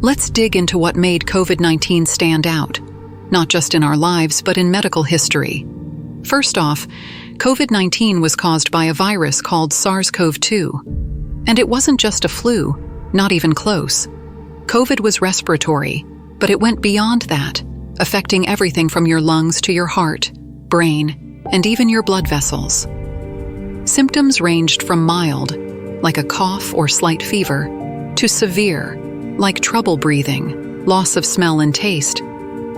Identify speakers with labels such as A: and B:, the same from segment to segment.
A: Let's dig into what made COVID-19 stand out, not just in our lives, but in medical history. First off, COVID-19 was caused by a virus called SARS-CoV-2. And it wasn't just a flu, not even close. COVID was respiratory, but it went beyond that, affecting everything from your lungs to your heart, brain, and even your blood vessels. Symptoms ranged from mild, like a cough or slight fever, to severe, like trouble breathing, loss of smell and taste,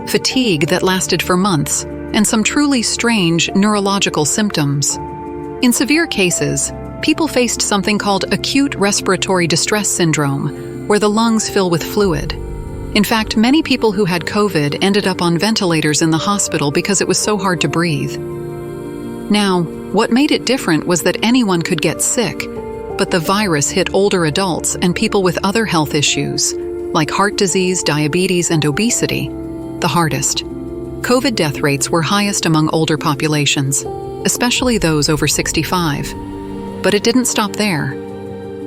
A: fatigue that lasted for months, and some truly strange neurological symptoms. In severe cases, people faced something called acute respiratory distress syndrome, where the lungs fill with fluid. In fact, many people who had COVID ended up on ventilators in the hospital because it was so hard to breathe. Now, what made it different was that anyone could get sick, but the virus hit older adults and people with other health issues, like heart disease, diabetes, and obesity, the hardest. COVID death rates were highest among older populations, especially those over 65. But it didn't stop there.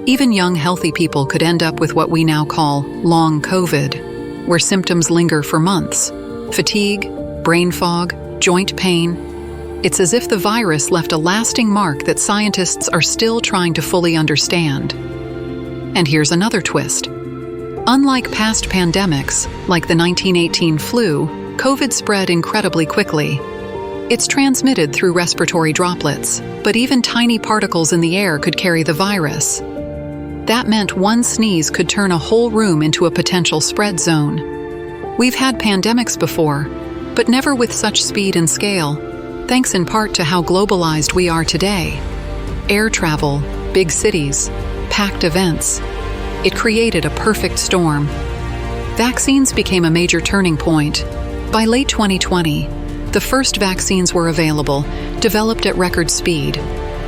A: Even young, healthy people could end up with what we now call long COVID, where symptoms linger for months. Fatigue, brain fog, joint pain. It's as if the virus left a lasting mark that scientists are still trying to fully understand. And here's another twist. Unlike past pandemics, like the 1918 flu, COVID spread incredibly quickly. It's transmitted through respiratory droplets, but even tiny particles in the air could carry the virus. That meant one sneeze could turn a whole room into a potential spread zone. We've had pandemics before, but never with such speed and scale, thanks in part to how globalized we are today. Air travel, big cities, packed events. It created a perfect storm. Vaccines became a major turning point. By late 2020, the first vaccines were available, developed at record speed.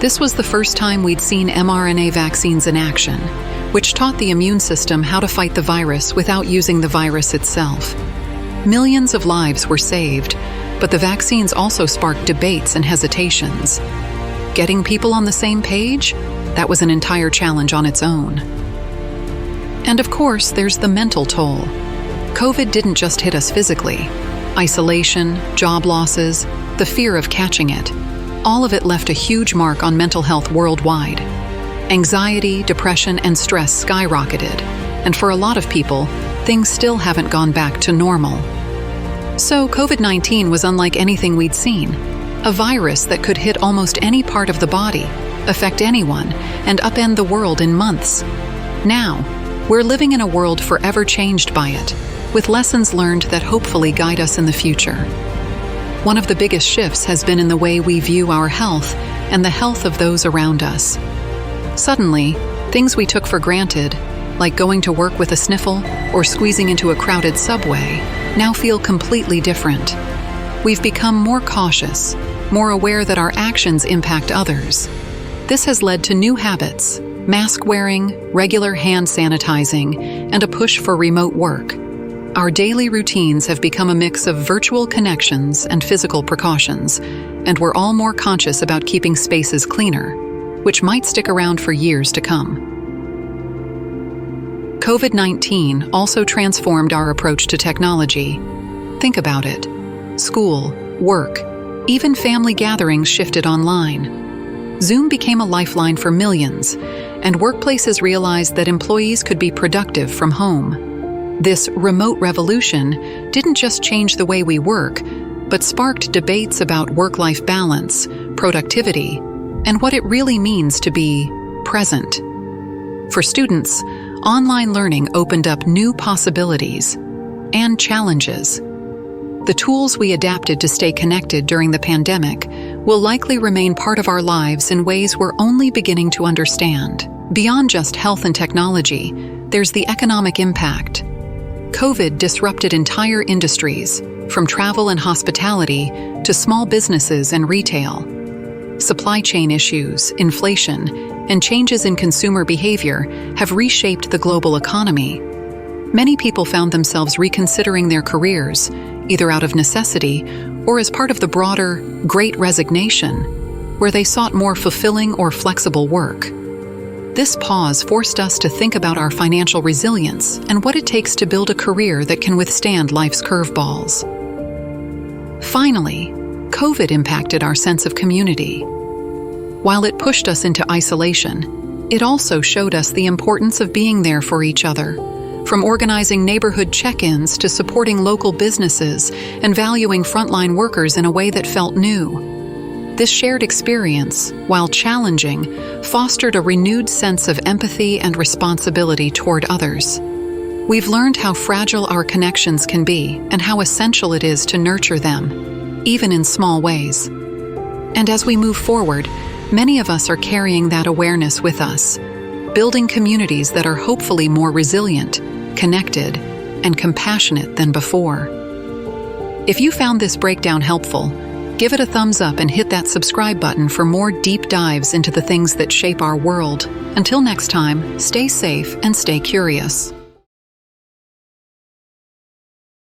A: This was the first time we'd seen mRNA vaccines in action, which taught the immune system how to fight the virus without using the virus itself. Millions of lives were saved, but the vaccines also sparked debates and hesitations. Getting people on the same page? That was an entire challenge on its own. And of course, there's the mental toll. COVID didn't just hit us physically. Isolation, job losses, the fear of catching it. All of it left a huge mark on mental health worldwide. Anxiety, depression, and stress skyrocketed. And for a lot of people, things still haven't gone back to normal. So COVID-19 was unlike anything we'd seen. A virus that could hit almost any part of the body, affect anyone, and upend the world in months. Now, we're living in a world forever changed by it, with lessons learned that hopefully guide us in the future. One of the biggest shifts has been in the way we view our health and the health of those around us. Suddenly, things we took for granted, like going to work with a sniffle or squeezing into a crowded subway, now feel completely different. We've become more cautious, more aware that our actions impact others. This has led to new habits: mask wearing, regular hand sanitizing, and a push for remote work. Our daily routines have become a mix of virtual connections and physical precautions, and we're all more conscious about keeping spaces cleaner, which might stick around for years to come. COVID-19 also transformed our approach to technology. Think about it. School, work, even family gatherings shifted online. Zoom became a lifeline for millions, and workplaces realized that employees could be productive from home. This remote revolution didn't just change the way we work, but sparked debates about work-life balance, productivity, and what it really means to be present. For students, online learning opened up new possibilities and challenges. The tools we adapted to stay connected during the pandemic will likely remain part of our lives in ways we're only beginning to understand. Beyond just health and technology, there's the economic impact. COVID disrupted entire industries, from travel and hospitality to small businesses and retail. Supply chain issues, inflation, and changes in consumer behavior have reshaped the global economy. Many people found themselves reconsidering their careers, either out of necessity or as part of the broader Great Resignation, where they sought more fulfilling or flexible work. This pause forced us to think about our financial resilience and what it takes to build a career that can withstand life's curveballs. Finally, COVID impacted our sense of community. While it pushed us into isolation, it also showed us the importance of being there for each other, from organizing neighborhood check-ins to supporting local businesses and valuing frontline workers in a way that felt new. This shared experience, while challenging, fostered a renewed sense of empathy and responsibility toward others. We've learned how fragile our connections can be and how essential it is to nurture them, even in small ways. And as we move forward, many of us are carrying that awareness with us, building communities that are hopefully more resilient, connected, and compassionate than before. If you found this breakdown helpful, give it a thumbs up and hit that subscribe button for more deep dives into the things that shape our world. Until next time, stay safe and stay curious.